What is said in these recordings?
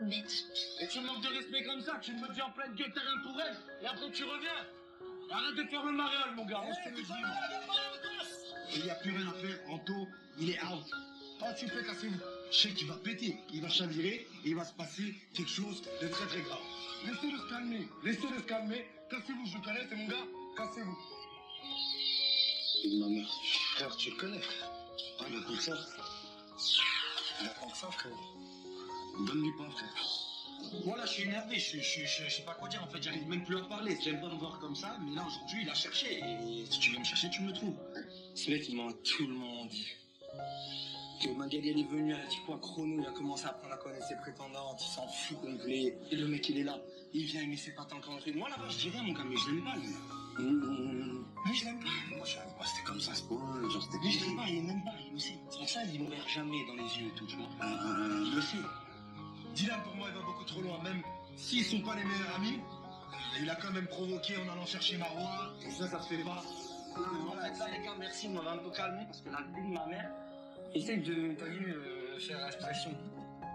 Bête. Et tu manques de respect comme ça, tu me dis en pleine gueule, t'as rien pour elle, et après tu reviens. Arrête de faire le mariole, mon gars, on se le dit. Il n'y a plus rien à faire, Anto, il est out. Quand tu fais casser-vous, je sais qu'il va péter, il va chavirer, et il va se passer quelque chose de très très grave. Laissez-le se calmer, laissez-le se calmer. Cassez-vous, je le connais, c'est mon gars, cassez-vous. Ma mère, frère, tu le connais, frère. Ah, il attend que ça. Il attend que ça, frère. Donne-lui pas, frère. Moi là je suis énervé, je sais pas quoi dire en fait, j'arrive même plus à parler, j'aime pas me voir comme ça, mais là aujourd'hui il a cherché, et si tu veux me chercher tu me trouves. Ce mec il m'a tout le monde dit. Que Magali elle est venue, elle a dit quoi, Chrono, il a commencé à apprendre à connaître ses prétendantes, il s'en fout complet, et le mec il est là, il vient, il met ses pattes en contrée. Moi là-bas je dis rien mon gars, mais je l'aime pas lui. Mais je l'aime pas. Moi je savais pas, c'était comme ça ce point, genre c'était. Mais je l'aime pas, il m'aime pas, il le sait. C'est pour ça il me regarde jamais dans les yeux et tout, tu vois. Il le sait. Dylan, pour moi, il va beaucoup trop loin, même s'ils sont pas les meilleurs amis. Il a quand même provoqué en allant chercher Marois, et ça se fait pas. Voilà, ça, les gars, merci, on m'a un peu calmé, parce que la vie de ma mère essaye de, t'as vu, faire expression.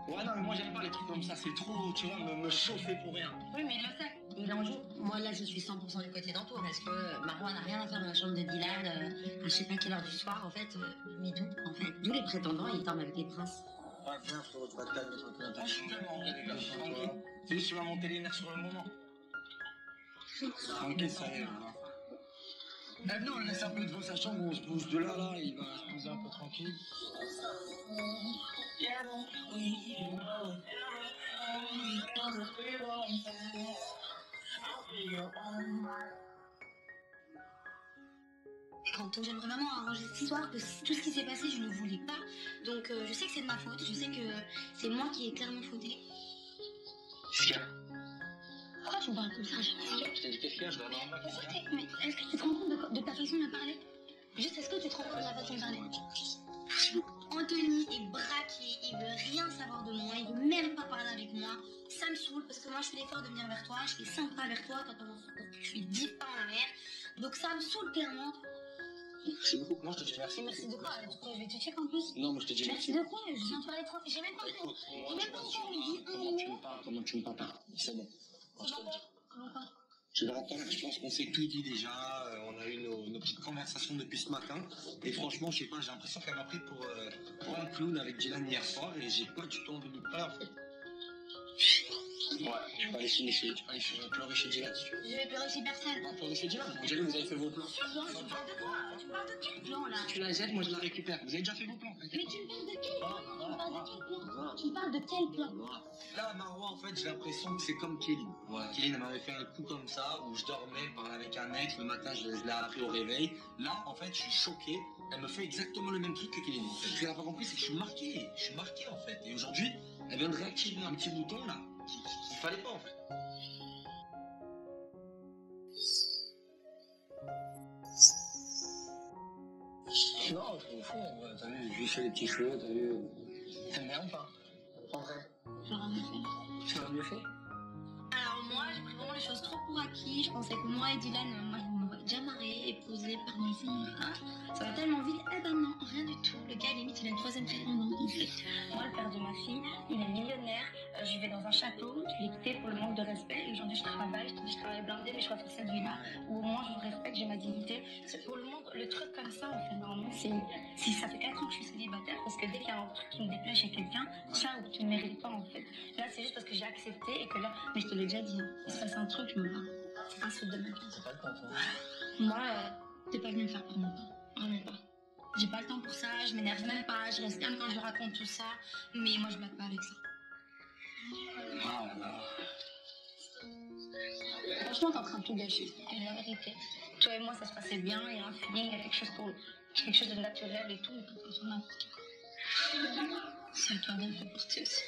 Ouais, non, mais moi, j'aime pas les trucs comme ça, c'est trop, tu vois, me chauffer pour rien. Oui, mais il le sait. Il en joue. Moi, là, je suis 100% du côté d'Anto, parce que Marois n'a rien à faire dans la chambre de Dylan, à je sais pas quelle heure du soir, en fait. Mais d'où, en fait, d'où les prétendants, ils dorment avec les princes. Ouais, viens, frérot, tu vas te calmer tranquille. Je suis tellement en vrai, les gars. C'est juste, tu vas monter les nerfs sur le moment. Tranquille, ça y est, voilà. Maintenant, on le laisse un peu devant sa chambre, on se bouge de là, là, il va se poser un peu tranquille. Quand j'aimerais vraiment arranger cette histoire, que tout ce qui s'est passé, je ne voulais pas. Donc je sais que c'est de ma faute, je sais que c'est moi qui ai clairement fauté. Qu'est-ce qu'il y a? Pourquoi tu me parles comme ça? Je t'ai dit qu'est-ce qu'il y a, je dois avoir un Mais est-ce que tu te rends compte de ta façon de parler? Juste, est-ce que tu te rends compte de la façon de parler? Anthony est braqué, il veut rien savoir de moi, il veut même pas parler avec moi. Ça me saoule parce que moi je fais l'effort de venir vers toi, je fais sympa vers toi, quand je suis 10 pas en arrière. Donc ça me saoule clairement. Merci beaucoup. Moi, je te dis merci. Merci de quoi? Je vais te check en plus. Non, moi, je te dis merci. Merci de quoi? Je viens de parler trop. J'ai même pas encore. J'ai même pas encore dit un mot. Comment tu me parles? C'est bon. Comment pas? Je verrai tout à l'heure, je pense qu'on s'est tout dit déjà, on a eu nos petites conversations depuis ce matin, et franchement, je sais pas, j'ai l'impression qu'elle m'a pris pour un clown avec Dylan hier soir, et j'ai pas du tout envie de lui parler en fait. Ouais, tu peux aller pleurer chez Dylan si tu veux. Je vais pleurer chez personne. Non, pleurer chez Dylan, on dirait que vous avez fait vos plans. Non, tu parles de quoi? Tu parles de quel plan là? Tu la jettes, moi je la récupère. Vous avez déjà fait vos plans? Mais tu me parles de quel plan? Tu me parles de quel plan? Là, Marois, en fait, j'ai l'impression que c'est comme Kelly. Ouais, Kelly m'avait fait un coup comme ça, où je dormais, je parlais avec un mec, le matin, je l'ai appris au réveil. Là, en fait, je suis choqué. Elle me fait exactement le même truc que Kelly. Ce que j'ai pas compris, c'est que je suis marqué. Je suis marqué, en fait. Et aujourd'hui, elle vient de réactiver un petit bouton, là, qu'il fallait pas, en fait. Non, je m'en fous, ouais, t'as vu, je lui fais les petits cheveux, t'as vu. T'aimes bien ou pas? En vrai? J'aurais mieux fait. Tu l'aurais mieux fait? Alors moi, j'ai pris vraiment les choses trop pour acquis. Je pensais que moi et Dylan, moi, je m'aurais déjà marié, épousé par mon enfant. Ça va tellement vite. Eh ben non, rien du tout. Le gars, limite, il a une troisième prétendante. Moi, le père de ma fille, il est millionnaire. Je vais dans un château. Je l'ai quitté pour le manque de respect. Et aujourd'hui, je travaille. Je te dis, je travaille blindé, mais je préfère cette vie-là. Où au moins, je me respecte, j'ai ma dignité. C'est pour le monde, le truc comme ça, en fait, normalement, c'est. Si ça fait 4 ans que je suis célibataire, parce que dès qu'il y a un truc qui me déplaît chez quelqu'un, ciao, tu ne mérites pas, en fait. Là, c'est juste parce que j'ai accepté et que là, mais je te l'ai déjà dit, hein, il se passe un truc, je me bats. C'est un saut de ma vie. C'est pas le temps, toi. Moi, t'es pas venu me faire prendre mon temps. Vraiment pas. J'ai pas le temps pour ça, je m'énerve même pas, je reste calme quand je raconte tout ça, mais moi je m'attends pas avec ça. Ah là là. Franchement, t'es en train de tout gâcher, c'est la vérité. Toi et moi, ça se passait bien, il y a un feeling, il y a quelque chose de naturel et tout, mais tout c'est n'importe quoi. C'est à toi de me faire porter aussi.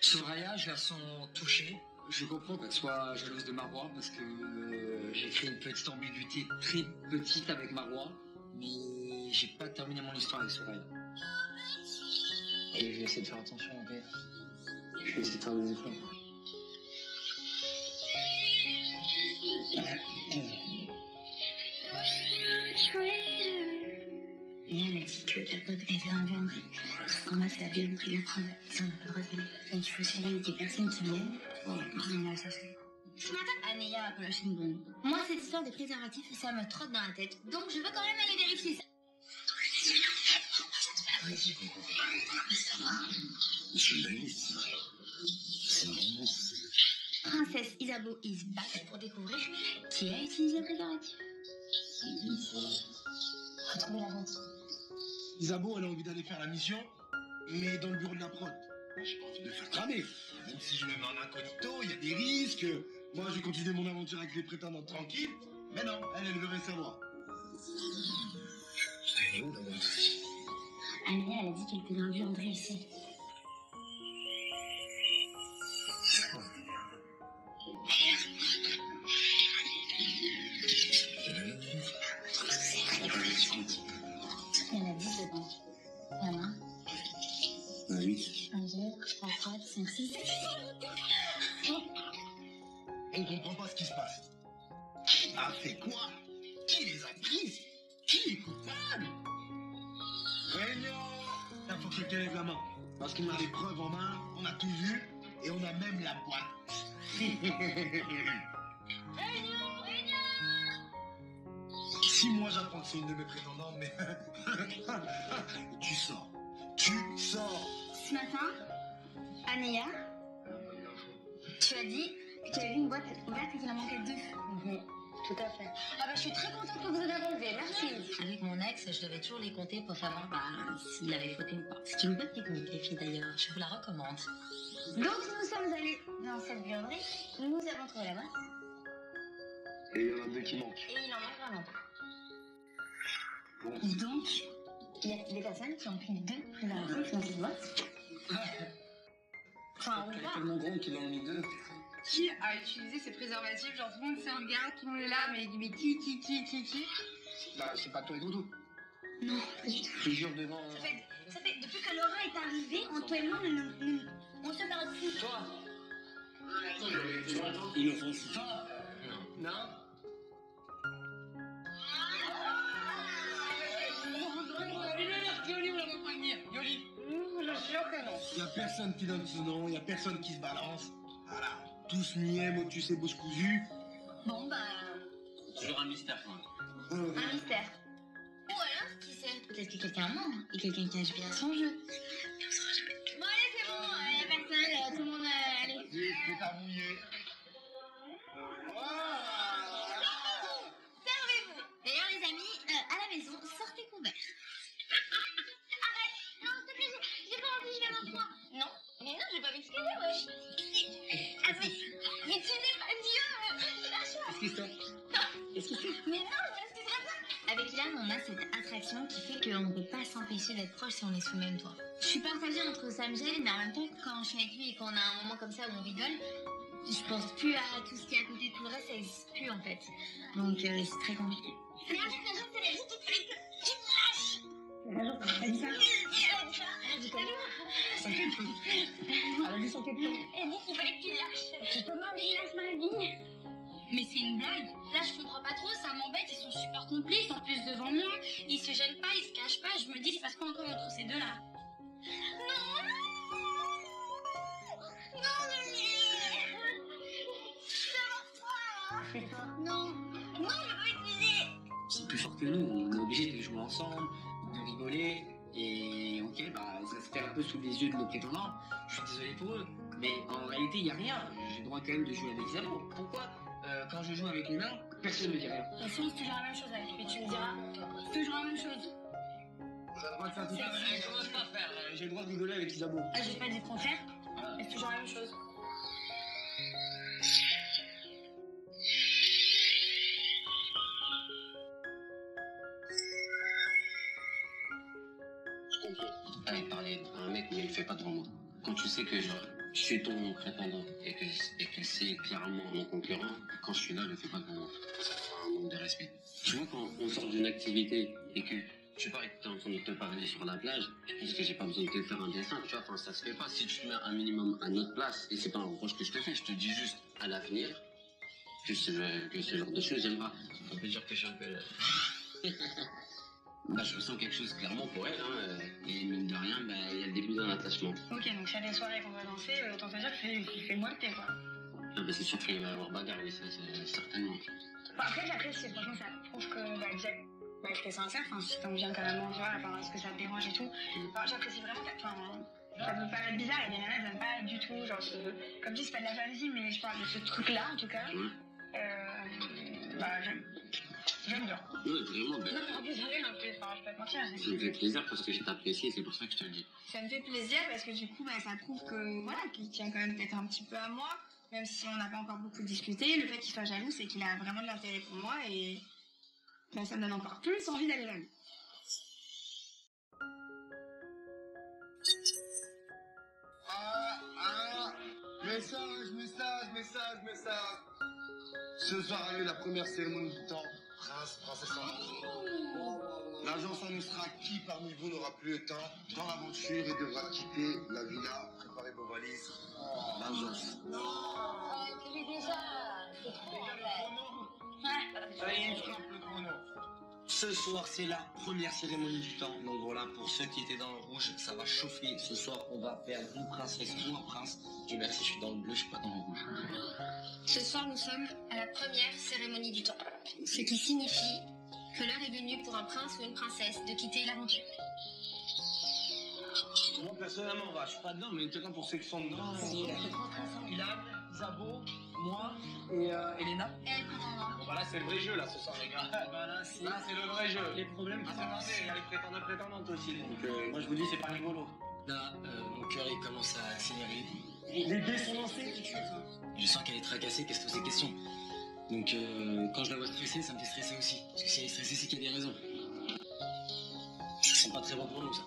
Soraya, je la sens touchée. Je comprends qu'elle soit jalouse de Marois parce que j'ai créé une petite ambiguïté très petite avec Marois, mais j'ai pas terminé mon histoire avec Soraya. Et je vais essayer de faire attention, ok? Je vais essayer de faire des efforts. Non, mais tu veux ta pote, elle fait un viandré. En bas, c'est la viande qui vient prendre. Ça, on n'a pas le droit de venir. Donc, il faut surveiller qu'il y ait personne qui vienne. Bon, on va chercher. Ce matin, Anéa a lâché une bombe. Moi, cette histoire des préservatifs, ça me trotte dans la tête. Donc, je veux quand même aller vérifier ça. Ça va. C'est une dinguerie, c'est vrai. C'est vraiment... Princesse Isabeau is back pour découvrir qui a utilisé le préservatif. Retrouver la vente. Isabeau, elle a envie d'aller faire la mission, mais dans le bureau de la prod. J'ai pas envie de le faire cramer. Même si je le mets en incognito, il y a des risques. Moi, je vais continuer mon aventure avec les prétendants tranquilles. Mais non, elle veut rien savoir. Elle est où, la vente? Anéa, elle a dit qu'elle était dans le viandré ici. Il y en a 10 dedans. Voilà. 8. 1, 2, 3, 4, 5, 6. On comprend pas ce qui se passe. Qui a fait quoi? Qui les a prises? Qui est coupable? Réunion! Il faut que quelqu'un lève la main. Parce qu'on a les preuves en main, on a tout vu, et on a même la boîte. Si moi j'apprends que c'est une de mes prétendantes, mais... Tu sors. Tu sors. Ce matin, Anéa, tu as dit que tu avais vu une boîte ouverte et qu'il en manquait 2. Tout à fait. Ah bah je suis très contente que vous en avez relevé, merci. Avec mon ex, je devais toujours les compter pour savoir s'il avait fauté ou pas. C'est une bonne technique, les filles d'ailleurs, je vous la recommande. Donc nous sommes allés dans cette buanderie, nous avons trouvé la boîte. Et il y en a 2 qui manquent. Et il en manque vraiment pas. Bon. Donc, il y a des personnes qui ont pris 2 préservatifs dans cette boîte. Enfin, ou Il y a pas. tellement gros qu'ils en ont mis 2. Qui a utilisé ces préservatifs? Genre tout le monde se regarde, tout le monde est là, mais il dit mais qui? Bah, c'est pas toi et Doudou. Non, pas du tout. Je te jure devant... Ça fait depuis que Laura est arrivée, on toi et moi, on se parle plus. Toi il offense pas. Non. Je jure que non. Il y a personne qui donne ce nom, il y a personne qui se balance. Voilà. Tous niais, motus et bouche cousue. Bon, bah, Toujours un mystère quand même. un mystère. Ou alors, qui sait, peut-être que quelqu'un ment et quelqu'un cache bien son jeu. Bon, allez, c'est bon, y a personne, tout le monde, allez. C'est pas mouillé. Servez-vous. D'ailleurs, les amis, à la maison, sortez couverts. Arrête. Non, s'il te plaît, j'ai pas envie, je vais avoir froid. Non, mais non, j'ai pas m'excuser, wesh. Ah, mais tu n'es pas Dieu. Lâche-moi. Qu'est-ce qui se passe? Qu'est-ce qui se passe? Mais non, je m'excuserai pas. Avec Ilan, on a cette attraction qui fait qu'on ne peut pas s'empêcher d'être proche si on est sous le même toit. Je suis partagée entre ça me gêne, mais en même temps, quand je suis avec lui et qu'on a un moment comme ça où on rigole, je pense plus à tout ce qui est à côté de tout le reste, ça n'existe plus en fait. Donc c'est très compliqué. Mais un jour, c'est la vie qui te fait que tu me lâches. Un jour, elle a dit ça. Elle a dit quoi? Elle a dit son quelque chose. Elle dit qu'il fallait que tu lâches. Comment il lâche ma vie? Mais c'est une blague. Là, je comprends pas trop, ça m'embête, ils sont super complices, en plus devant moi. Ils se gênent pas, ils se cachent pas. Je me dis, il se passe quoi encore entre ces deux-là? Non! Non, c'est toi. Non, non, je veux pas utiliser. C'est plus fort que nous, on est obligé de jouer ensemble, de rigoler, et ok, bah ça se fait un peu sous les yeux de nos prétendants, je suis désolé pour eux, mais en réalité il n'y a rien, j'ai le droit quand même de jouer avec Isabeau. Pourquoi quand je joue avec l'humain, personne ne me dit rien? Et si c'est toujours la même chose avec lui, tu me diras, c'est toujours la même chose. J'ai le droit de faire tout ça. Je commence pas à faire, J'ai le droit de rigoler avec Isabeau. Ah, j'ai pas dit le contraire, mais c'est toujours la même chose. Allez parler à un mec, mais il le fait pas devant moi. Quand tu sais que genre, je suis ton prétendant et que c'est clairement mon concurrent, quand je suis là, je le fais pas devant moi. C'est un manque de respect. Tu vois, quand on sort d'une activité et que je sais pas, t'es en train de te parler sur la plage, je pense que j'ai pas besoin de te faire un dessin, tu vois, enfin ça se fait pas. Si tu te mets un minimum à notre place, et c'est pas un reproche que je te fais, je te dis juste à l'avenir que ce genre de choses, j'aime pas. On peut dire que je suis un peu... Bah, je ressens quelque chose clairement pour elle, hein, et mine de rien, bah, il y a le début d'un attachement. Ok, donc s'il y a des soirées qu'on va danser, autant te dire qu'il fait moins le thé, quoi. Ah, bah, c'est sûr qu'il va y avoir bagarre, oui, ça, c'est certainement. Bon, après, j'apprécie, franchement, ça prouve que déjà, que t'es sincère, enfin, si t'en viens carrément, tu vois, enfin, est-ce que ça te dérange et tout. Enfin, j'apprécie vraiment, enfin, ça peut paraître bizarre, il y a des nanas, elles aiment pas du tout, genre, comme je dis, c'est pas de la jalousie, mais je parle de ce truc-là, en tout cas. Bah, j'aime bien. Ouais, vraiment, ben. Non, désolée, en plus, enfin, je peux pas te mentir. Ça me fait plaisir parce que je t'apprécie et c'est pour ça que je te le dis. Ça me fait plaisir parce que du coup, bah, ça prouve que, voilà, qu'il tient quand même peut-être un petit peu à moi, même si on n'a pas encore beaucoup discuté. Le fait qu'il soit jaloux, c'est qu'il a vraiment de l'intérêt pour moi et bah, ça me donne encore plus envie d'aller là. Message. Ce soir a eu la première cérémonie du temps. Prince, princesse. L'agence annoncera qui parmi vous n'aura plus le temps dans l'aventure et devra quitter la villa. Préparez vos valises. L'agence. J'ai déjà. C'est trop Ça y est, il frappe le chrono. Ce soir, c'est la première cérémonie du temps. Donc voilà, pour ceux qui étaient dans le rouge, ça va chauffer. Ce soir, on va perdre une princesse ou un prince. Dieu merci, je suis dans le bleu, je suis pas dans le rouge. Ce soir, nous sommes à la première cérémonie du temps. Ce qui signifie que l'heure est venue pour un prince ou une princesse de quitter l'aventure. Moi, personnellement, je suis pas dedans, mais en tout cas, pour ceux qui sont dedans, Ilan, Zabo, moi et Elena. Et elle prendra. Bon, bah là, c'est le vrai jeu, là, ce soir, les gars. Là, c'est le vrai jeu. Les problèmes qui commencent. Il y a les prétendants prétendantes aussi. Donc, moi, je vous dis, c'est pas rigolo. Là, mon cœur, il commence à accélérer. Les dés sont lancés tout de suite. Je sens qu'elle est tracassée, qu'est-ce que c'est question. Donc, quand je la vois stressée, ça me fait stresser aussi. Parce que si elle est stressée, c'est qu'il y a des raisons. Ça sent pas très bon pour nous, ça.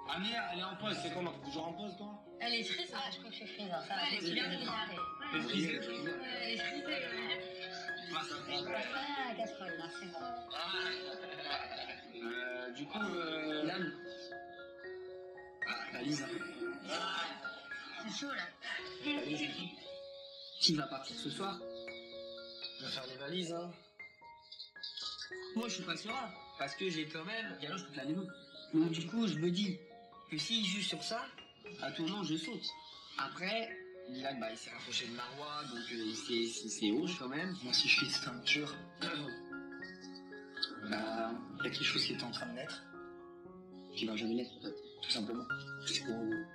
Amir, elle est en pause, c'est comment? T'es toujours en pause, toi? Elle est triste. Ah, je crois que je suis frise. Ça va, elle est bien démarrée. T'es frisée. Elle est frisée. Ah, casserole, là, c'est bon. Du coup, Yann. La Lise. C'est chaud, là. Qui va partir ce soir? Je vais faire les valises, hein. Moi, je suis pas serein, parce que j'ai quand même Diallo toute la maison. Donc, du coup, je me dis que s'il juge sur ça, à tout moment, je saute. Après, Dylan, il s'est rapproché de Marois, donc c'est hoche quand même. Moi, si je fais cette peinture, il y a quelque chose qui est en train de naître, qui va jamais naître, en fait, tout simplement. Parce que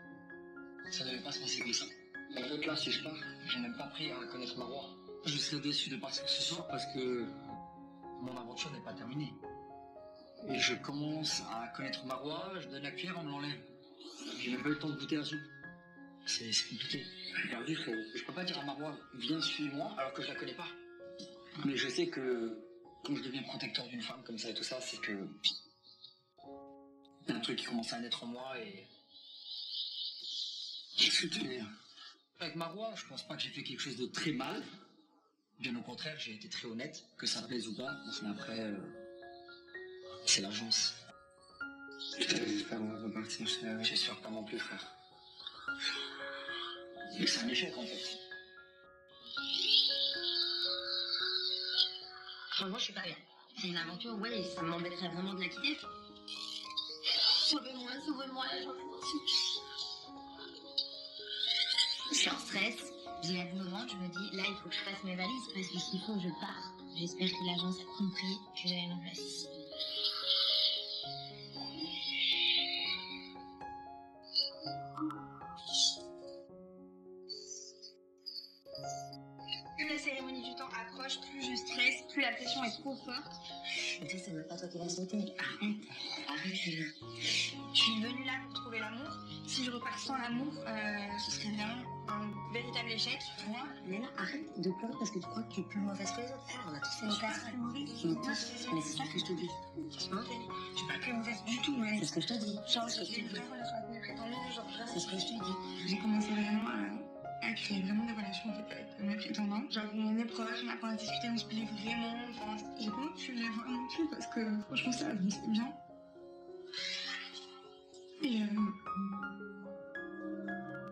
ça devait pas se passer comme ça. En fait, là, si je pars, j'ai même pas appris à connaître Marois. Je serais déçu de partir ce soir parce que mon aventure n'est pas terminée. Et je commence à connaître Marois, je donne la cuillère, on me l'enlève. J'ai même pas eu le temps de goûter la soupe. C'est compliqué. Je suis perdu, frérot. Je peux pas dire à Marois, viens, suis-moi, alors que je la connais pas. Mais je sais que quand je deviens protecteur d'une femme comme ça et tout ça, c'est que il y a un truc qui commence à naître en moi et... Qu'est-ce que tu veux dire? Avec Marois, je pense pas que j'ai fait quelque chose de très mal. Bien au contraire, j'ai été très honnête, que ça plaise ou pas. Mais après, c'est l'agence. J'espère qu'on va repartir. J'espère pas non plus, frère. Mais c'est un échec, en fait. Franchement, je suis pas bien. C'est une aventure, ouais, ça m'embêterait vraiment de la quitter. Sauvez-moi, j'en supplie. Je suis en stress. J'ai à des moments, je me dis, là, il faut que je fasse mes valises parce que s'il faut, je pars. J'espère que l'agence a compris que j'avais ma place ici. Plus la cérémonie du temps approche, plus je stresse, plus la pression est trop forte. Mais ça, c'est même pas toi qui vas sauter. Arrête, Julien. Je suis venue là pour trouver l'amour. Si je repars sans l'amour, ce serait vraiment un véritable échec. Toi, Léna, arrête de pleurer parce que tu crois que tu es plus mauvaise que les autres. On a tous fait nos places. Mais c'est ça que je te dis. Hein? Je suis pas plus mauvaise du tout, mais... C'est ce que je te dis. Genre, j'ai une vraie relation avec mes prétendants, genre, c'est ce que je te dis. J'ai commencé vraiment à créer vraiment des relations en fait, avec mes prétendants. Genre, on est proches, on apprend à discuter, on se plaît vraiment. Enfin, j'ai pas pu les voir non plus parce que franchement, ça avançait bien. Et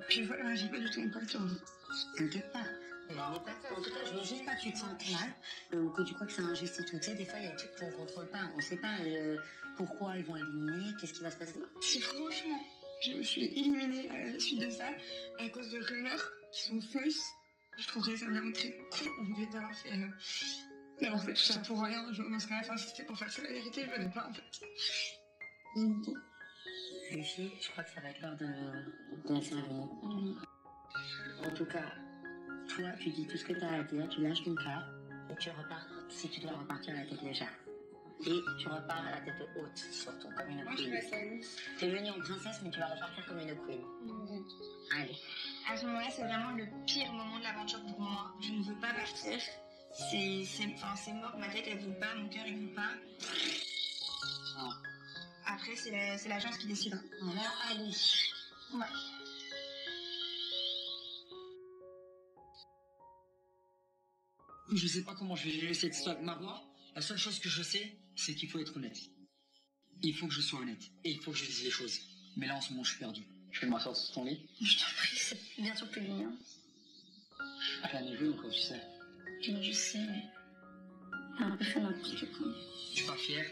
puis voilà, j'ai pas du tout encore le temps. T'inquiète pas, En tout cas, je veux juste pas que tu te sentes mal, ou que tu crois que c'est injuste et tout. Tu sais, des fois, il y a des trucs qu'on contrôle pas. On sait pas pourquoi ils vont éliminer, qu'est-ce qui va se passer. Si franchement, je me suis éliminée à la suite de ça, à cause de rumeurs qui sont fausses, je trouverais ça vraiment très con d'avoir fait tout ça pour rien. Parce qu'à la fin, si c'était pour faire ça, la vérité, je venais pas en fait. Lucie, je crois que ça va être l'heure de la cérémonie. En tout cas, toi, tu dis tout ce que tu as à dire, tu lâches ton cœur, et tu repars, si tu dois repartir à la tête légère. Et tu repars à la tête haute, surtout, comme une Moi, je queen. suis pas Nice. T'es venue en princesse, mais tu vas repartir comme une queen. Allez. À ce moment-là, c'est vraiment le pire moment de l'aventure pour moi. Je ne veux pas partir. C'est mort, ma tête elle veut pas, mon cœur il veut pas. Après, c'est l'agence qui décidera. Alors, allez. Ouais. Je sais pas comment je vais gérer cette histoire avec Marois. La seule chose que je sais, c'est qu'il faut être honnête. Il faut que je sois honnête. Et il faut que je dise les choses. Mais là, en ce moment, je suis perdu. Je vais m'asseoir sur ton lit. Je t'en prie, c'est bientôt plus le mien. Rien n'est vu encore, tu sais. Je sais, mais... Un peu fait n'importe quoi. Je suis pas fier.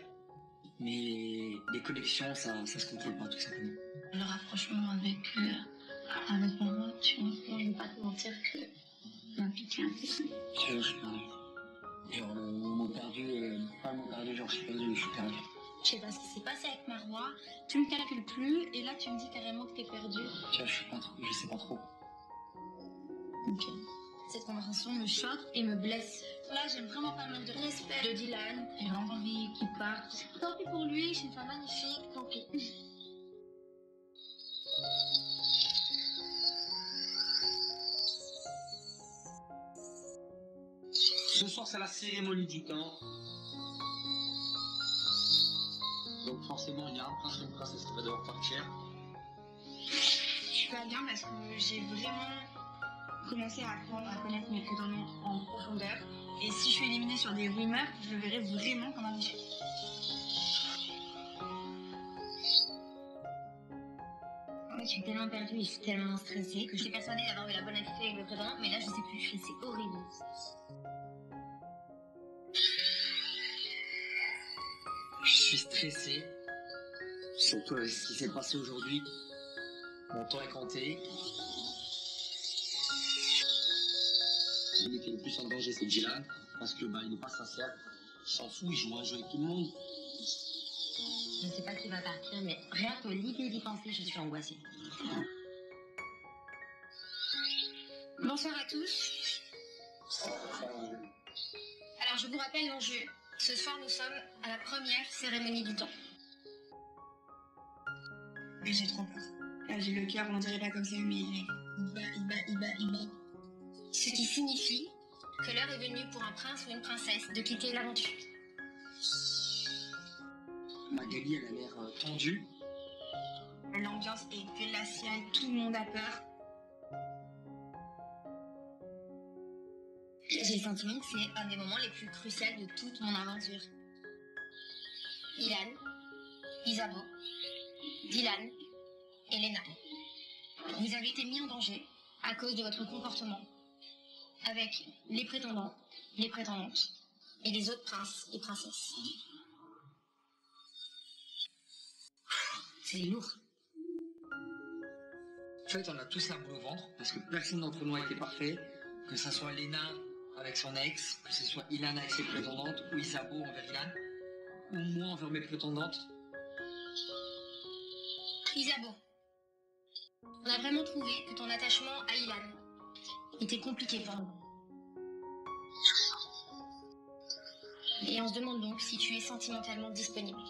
Mais les connexions, ça se contrôle pas, tout simplement. Le rapprochement avec maman, tu vois, je ne vais pas te mentir que m'a piqué un peu. Je suis perdu. Genre, le mot perdu, pas le mot perdu, genre, je suis perdu. Je sais pas ce qui s'est passé avec Marois, tu me calcules plus, et là tu me dis carrément que t'es perdu. Tu vois, je sais pas trop. Ok. Cette conversation me choque et me blesse. Là, j'aime vraiment pas le manque de respect de Dylan. J'ai vraiment envie qu'il parte. Tant pis pour lui, je suis une femme magnifique, tant pis. Ce soir, c'est la cérémonie du temps. Donc forcément, il y a un prince et une princesse qui va devoir partir. Je suis pas bien parce que j'ai vraiment commencé à apprendre à connaître mes prétendants en profondeur. Et si je suis éliminée sur des rumeurs, je le verrai vraiment comme un échec. En fait, je suis tellement perdue et je suis tellement stressée que j'étais persuadée d'avoir eu la bonne attitude avec le président, mais là, je sais plus, c'est horrible. Je suis stressé. Surtout avec ce qui s'est passé aujourd'hui. Mon temps est compté. Celui qui est le plus en danger, c'est Dylan. Parce que il n'est pas sincère. Il s'en fout, il joue un jeu avec tout le monde. Je sais pas qui va partir, mais rien que l'idée d'y penser, je suis angoissée. Bonsoir à tous. Alors, je vous rappelle l'enjeu. Ce soir, nous sommes à la première cérémonie du temps. Mais j'ai trop peur. Là, j'ai le cœur, on dirait pas comme ça, mais il bat. Ce qui signifie que l'heure est venue pour un prince ou une princesse de quitter l'aventure. Magali, elle a l'air tendue. L'ambiance est glaciale, tout le monde a peur. J'ai le sentiment que c'est un des moments les plus cruciaux de toute mon aventure. Ilan, Isabeau, Dylan et Lena. Vous avez été mis en danger à cause de votre comportement avec les prétendants, les prétendantes et les autres princes et princesses. C'est lourd. En fait, on a tous la boule au ventre parce que personne d'entre nous a été parfait. Que ce soit Lena avec son ex, que ce soit Ilan avec ses prétendantes, ou Isabeau envers Ilan, ou moi envers mes prétendantes. Isabeau, on a vraiment trouvé que ton attachement à Ilan était compliqué pour nous. Et on se demande donc si tu es sentimentalement disponible.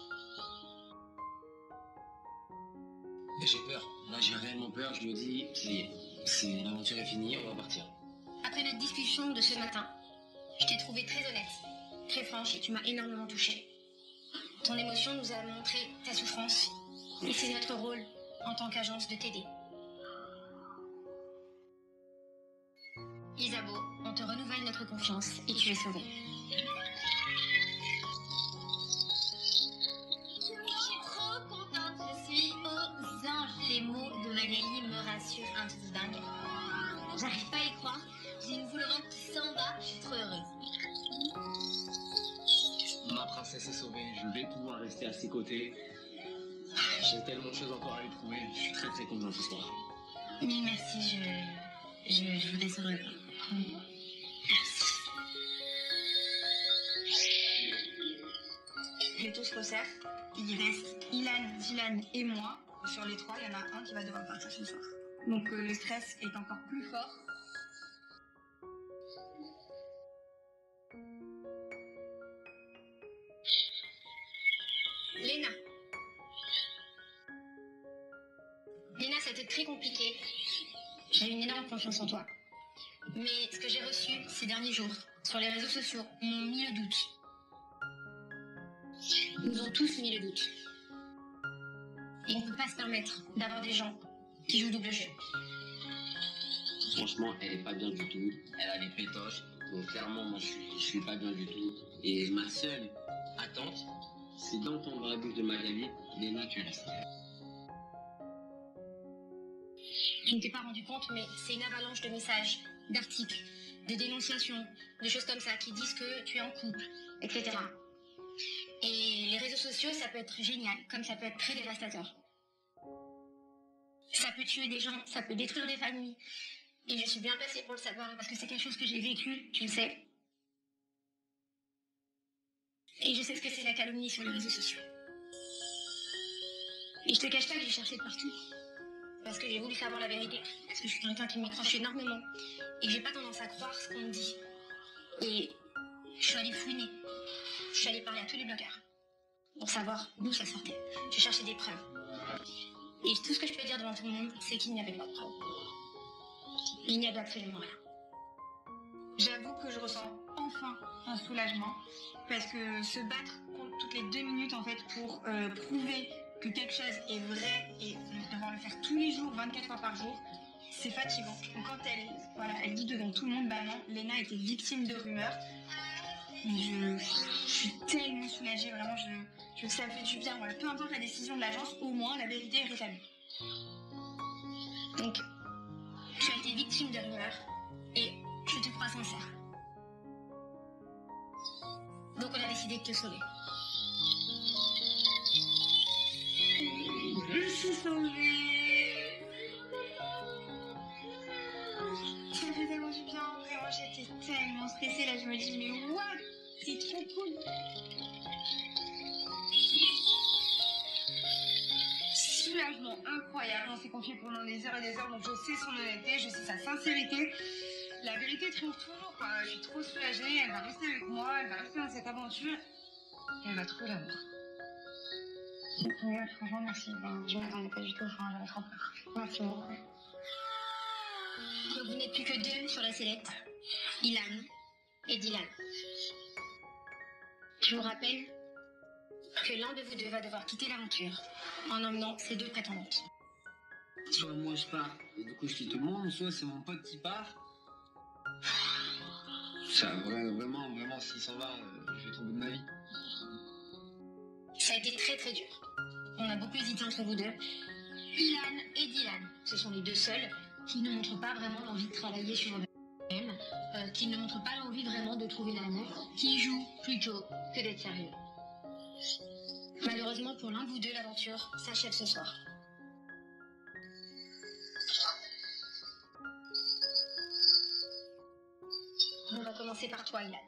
Mais j'ai peur. Là, j'ai réellement peur. Je me dis, c'est l'aventure est finie, on va partir. Après notre discussion de ce matin, je t'ai trouvé très honnête, très franche et tu m'as énormément touchée. Ton émotion nous a montré ta souffrance et c'est notre rôle en tant qu'agence de t'aider. Isabeau, on te renouvelle notre confiance et tu es sauvée. Je suis trop contente, je suis aux anges. Les mots de Magali me rassurent un truc dingue. J'arrive pas à y croire. J'ai une boule au ventre qui s'en va. Je suis trop heureuse. Ma princesse est sauvée, je vais pouvoir rester à ses côtés. J'ai tellement de choses encore à lui prouver, je suis très très content ce soir. Oui, merci, je vous décevrrai pas. Les taux se resserrent. Il reste Ilan, Dylan et moi. Sur les trois, il y en a un qui va devoir partir ce soir. Donc le stress est encore plus fort. Léna. Léna, ça a été très compliqué. J'ai une énorme confiance en toi. Mais ce que j'ai reçu ces derniers jours sur les réseaux sociaux m'ont mis le doute. Ils nous ont tous mis le doute. Et on ne peut pas se permettre d'avoir des gens qui jouent double jeu. Franchement, elle est pas bien du tout, elle a les pétoches, donc clairement moi je suis pas bien du tout. Et ma seule attente, c'est d'entendre dans la bouche de Magali, Léna tu restes. Je ne t'ai pas rendu compte, mais c'est une avalanche de messages, d'articles, de dénonciations, de choses comme ça qui disent que tu es en couple, etc. Et les réseaux sociaux, ça peut être génial, comme ça peut être très dévastateur. Ça peut tuer des gens, ça peut détruire des familles. Et je suis bien placée pour le savoir, parce que c'est quelque chose que j'ai vécu, tu le sais. Et je sais ce que c'est la calomnie sur les réseaux sociaux. Et je te cache pas que j'ai cherché partout. Parce que j'ai voulu savoir la vérité. Parce que je suis quelqu'un qui m'accroche énormément. Et que j'ai pas tendance à croire ce qu'on me dit. Et je suis allée fouiner. Je suis allée parler à tous les blogueurs. Pour savoir d'où ça sortait. J'ai cherché des preuves. Et tout ce que je peux dire devant tout le monde, c'est qu'il n'y avait pas de preuves. Il n'y avait absolument rien. J'avoue que je ressens enfin un soulagement. Parce que se battre contre toutes les 2 minutes en fait pour prouver que quelque chose est vrai et devoir le faire tous les jours, 24 heures par jour, c'est fatigant. Donc quand elle dit devant tout le monde, bah non, Léna était victime de rumeurs. Je suis tellement soulagée, vraiment, ça me fait du bien. Voilà. Peu importe la décision de l'agence, au moins la vérité est rétablie. Donc, tu as été victime de rumeurs et je te crois sincère. Donc on a décidé de te sauver. Je suis sauvée. Ça fait tellement du bien, vraiment, j'étais tellement stressée là, je me dis mais what, c'est trop cool. Soulagement incroyable, on s'est confié pendant des heures et des heures, donc je sais son honnêteté, je sais sa sincérité. La vérité triomphe toujours, quoi. Je suis trop soulagée, elle va rester avec moi, elle va rester dans cette aventure, et elle va trouver l'amour. Oui, franchement, merci. Je m'attendais pas du tout, enfin, j'avais trop peur. Merci beaucoup. Donc vous n'êtes plus que 2 sur la sellette. Ilan et Dylan. Je vous rappelle que l'un de vous deux va devoir quitter l'aventure en emmenant ses 2 prétendantes. Soit moi je pars, et du coup je quitte tout le monde, soit c'est mon pote qui part. Ça, vraiment, s'il s'en va, je vais tomber de ma vie. Ça a été très très dur. On a beaucoup hésité entre vous deux. Ilan et Dylan, ce sont les 2 seuls qui ne montrent pas vraiment l'envie de travailler sur eux-mêmes, qui ne montrent pas l'envie vraiment de trouver l'amour, qui jouent plutôt que d'être sérieux. Malheureusement pour l'un de vous deux, l'aventure s'achève ce soir. On va commencer par toi, Ilan.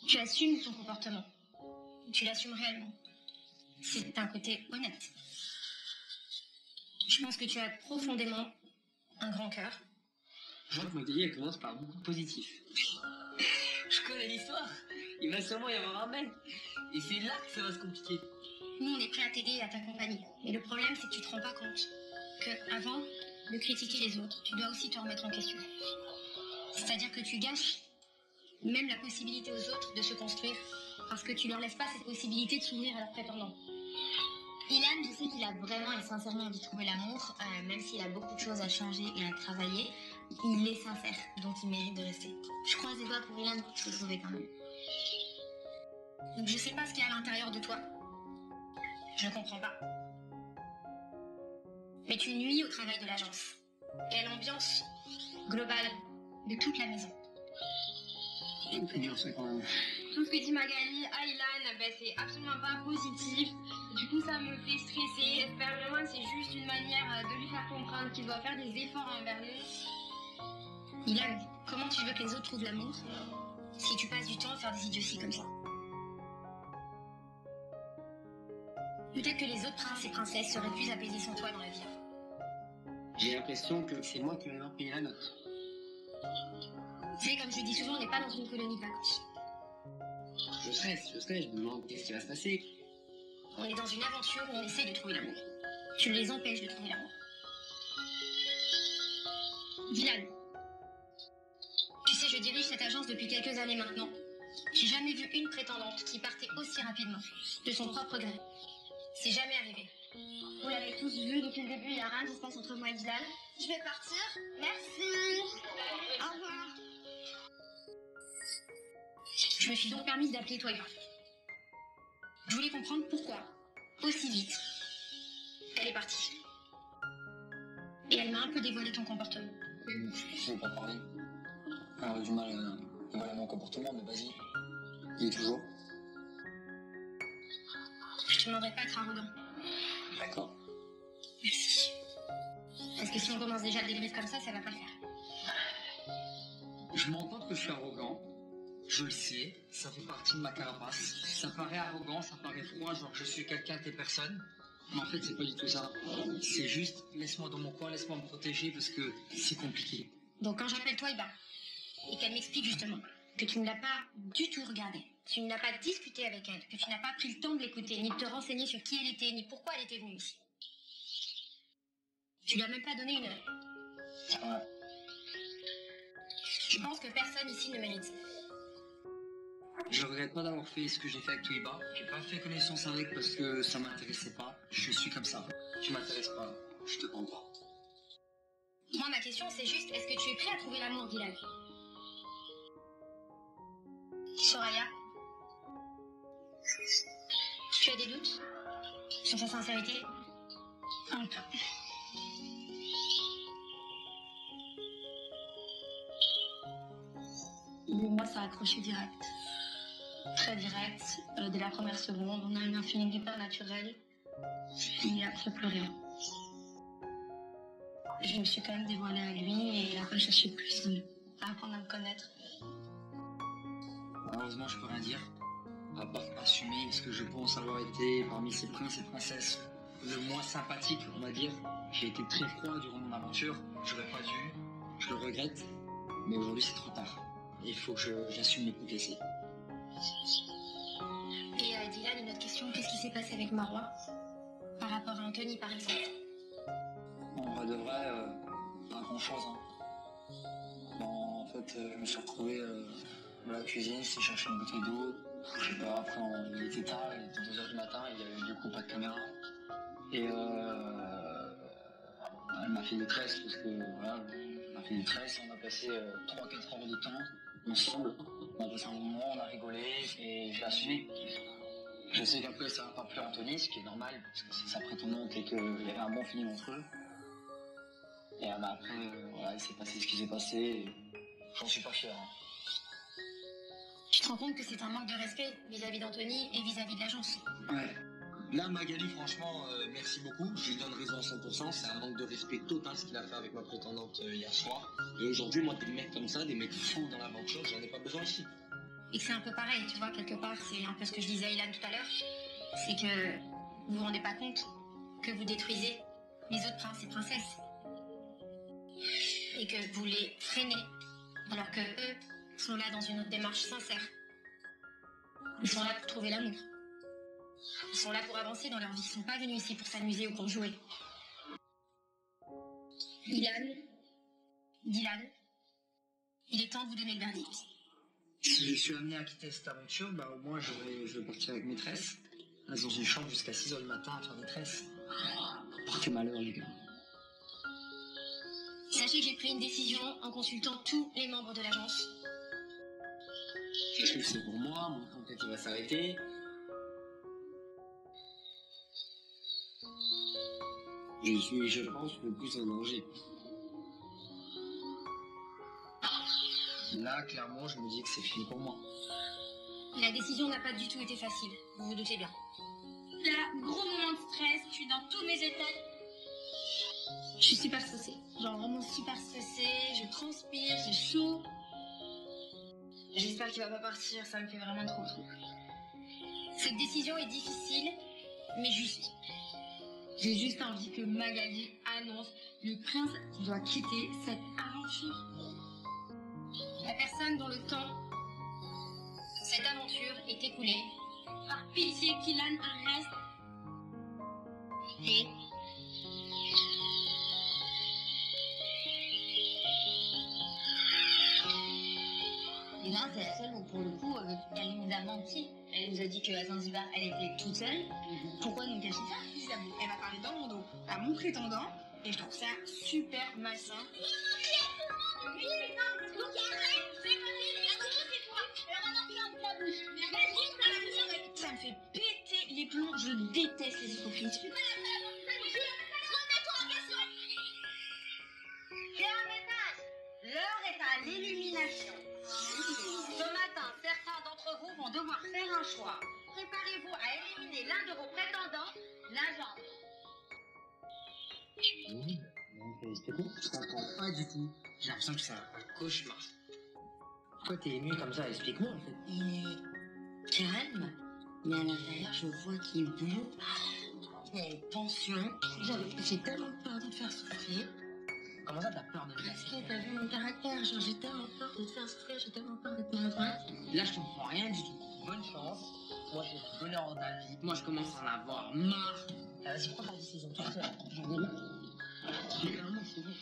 Tu assumes ton comportement. Tu l'assumes réellement. C'est un côté honnête. Je pense que tu as profondément un grand cœur. Je vois que Magali, elle commence par beaucoup de positif. Je connais l'histoire. Il va sûrement y avoir un mec. Et c'est là que ça va se compliquer. Nous, on est prêts à t'aider et à t'accompagner. Mais le problème, c'est que tu te rends pas compte que avant de critiquer les autres, tu dois aussi te remettre en question. C'est-à-dire que tu gâches même la possibilité aux autres de se construire parce que tu leur laisses pas cette possibilité de s'ouvrir à leurs prétendants. Ilan, je sais qu'il a vraiment et sincèrement envie de trouver l'amour, même s'il a beaucoup de choses à changer et à travailler. Il est sincère, donc il mérite de rester. Je croise les doigts pour Ilan pour te trouver quand même. Donc je sais pas ce qu'il y a à l'intérieur de toi. Je comprends pas. Mais tu nuis au travail de l'agence. et à l'ambiance globale de toute la maison. C'est un peu dur, ça, quand même. Tout ce que dit Magali à Ilan, ben, c'est absolument pas positif. Du coup, ça me fait stresser. J'espère vraiment que c'est juste une manière de lui faire comprendre qu'il doit faire des efforts envers nous. Ilan, comment tu veux que les autres trouvent l'amour si tu passes du temps à faire des idioties comme ça? Peut-être que les autres princes et princesses seraient plus apaisés sans toi dans la vie. J'ai l'impression que c'est moi qui vais leur payer la note. Tu sais, comme je dis souvent, on n'est pas dans une colonie de vacances. Je stresse, je me demande qu'est-ce qui va se passer. On est dans une aventure où on essaie de trouver l'amour. Tu les empêches de trouver l'amour. Dylan, tu sais, je dirige cette agence depuis quelques années maintenant. J'ai jamais vu une prétendante qui partait aussi rapidement, de son propre gré. C'est jamais arrivé. Vous l'avez tous vu depuis le début, il n'y a rien qui se passe entre moi et Dylan. Je vais partir. Merci. Au revoir. Je me suis donc permise d'appeler Toya. Je voulais comprendre pourquoi, aussi vite, elle est partie. Et elle m'a un peu dévoilé ton comportement. Je ne vais pas parler. Alors, j'ai du mal à dévoiler mon comportement, mais vas-y. Il est toujours. Je te demanderai pas d'être arrogant. D'accord. Merci. Parce que si on commence déjà le débrief comme ça va pas le faire. Je me rends compte que je suis arrogant. Je le sais, ça fait partie de ma carapace. Ça paraît arrogant, ça paraît froid, genre je suis quelqu'un que t'es personne. Mais en fait, c'est pas du tout ça. C'est juste, laisse-moi dans mon coin, laisse-moi me protéger parce que c'est compliqué. Donc quand j'appelle Toya et qu'elle m'explique justement que tu ne l'as pas du tout regardée, tu n'as pas discuté avec elle, que tu n'as pas pris le temps de l'écouter, ni de te renseigner sur qui elle était, ni pourquoi elle était venue ici. Tu lui as même pas donné une heure. Ouais. Je pense que personne ici ne mérite ça. Je regrette pas d'avoir fait ce que j'ai fait avec Toiba. J'ai pas fait connaissance avec parce que ça m'intéressait pas. Je suis comme ça. Tu m'intéresses pas. Je te prends pas. Moi, ma question, c'est juste, est-ce que tu es prêt à trouver l'amour, Dylan? Soraya, tu as des doutes sur sa sincérité? Un peu. Moi, ça a accroché direct. Très direct. Dès la première seconde, on a eu un feeling hyper naturel. Et après, plus rien. Je me suis quand même dévoilée à lui et il a pas cherché plus à apprendre à me connaître. Malheureusement, je peux rien dire. À part assumer ce que je pense avoir été parmi ces princes et princesses le moins sympathique, on va dire. J'ai été très froid durant mon aventure. J'aurais pas dû. Je le regrette. Mais aujourd'hui, c'est trop tard. Il faut que j'assume les coups cassés. Et Dylan, une autre question. Qu'est-ce qui s'est passé avec Marois par rapport à Anthony, par exemple? En vrai de vrai, pas grand-chose. Hein. Bon, en fait, je me suis retrouvé dans la cuisine, j'ai cherché une bouteille d'eau. Je sais pas, après, il était tard, il était 2h du matin, il y avait du coup pas de caméra. Et elle m'a fait des tresses parce que, voilà, elle m'a fait des tresses. On a passé 3-4 heures de temps ensemble. On a passé un moment, on a rigolé et je la suis. Je sais qu'après, ça n'a pas plu à Anthony, ce qui est normal parce que c'est sa prétendante et qu'il y avait un bon feeling entre eux. Et après, voilà, il s'est passé ce qui s'est passé et j'en suis pas fier. Hein. Tu te rends compte que c'est un manque de respect vis-à-vis d'Anthony et vis-à-vis de l'agence? Ouais. Là, Magali, franchement, merci beaucoup. Je lui donne raison à 100%. C'est un manque de respect total ce qu'il a fait avec ma prétendante hier soir. Et aujourd'hui, moi, des mecs comme ça, des mecs fous dans l'aventure, j'en ai pas besoin ici. Et que c'est un peu pareil, tu vois, quelque part, c'est un peu ce que je disais à Ilan tout à l'heure. C'est que vous vous rendez pas compte que vous détruisez les autres princes et princesses. Et que vous les freinez, alors que eux sont là dans une autre démarche sincère. Ils sont là pour trouver l'amour. Ils sont là pour avancer dans leur vie. Ils sont pas venus ici pour s'amuser ou pour jouer. Dylan, il est temps de vous donner le verdict. Si je suis amené à quitter cette aventure, bah au moins je vais partir avec maîtresse. Elles dans une chambre jusqu'à 6h du matin à faire des tresses. Portez malheur, les gars. Sachez que j'ai pris une décision en consultant tous les membres de l'agence. Je sais que c'est pour moi, mon conquête va s'arrêter. Je suis, je pense, le plus en danger. Là, clairement, je me dis que c'est fini pour moi. La décision n'a pas du tout été facile, vous vous doutez bien. Là, gros moment de stress, je suis dans tous mes états. Je suis super stressée, genre vraiment super stressée, je transpire, j'ai chaud. J'espère qu'il va pas partir, ça me fait vraiment trop. Cette décision est difficile, mais juste. J'ai juste envie que Magali annonce le prince qui doit quitter cette aventure. La personne dont le temps, cette aventure est écoulée. Par pitié, Kylian, reste. Et... Lina, c'est la seule où, pour le coup, elle nous a menti. Elle nous a dit qu'à Zanzibar, elle était toute seule. Pourquoi nous cacher ça? Elle va parler dans mon dos à mon prétendant et je trouve ça super malsain. Ça me fait péter les plombs, je déteste les escroqueries. L'heure est à l'illumination. Ce matin, certains d'entre vous vont devoir faire un choix. Préparez-vous à éliminer l'un de vos prétendants, l'agent. C'est bon, je comprends pas du tout. J'ai l'impression que c'est un cauchemar. Pourquoi t'es ému comme ça? Explique-moi en fait. Il est calme, mais à l'intérieur, je vois qu'il bouge. Il y a une tension. J'ai tellement peur de te faire souffrir. Comment ça, t'as peur de me Parce casser? que t'as vu mon caractère, genre j'ai tellement peur de te faire souffrir, j'ai tellement peur d'être maladroite. Là, je comprends rien du tout. Bonne chance. Moi, je veux le bonheur dans ta vie. Moi, je commence à en avoir marre. Vas-y, prends ta décision toute seule. J'en ai marre. Clairement, c'est bon.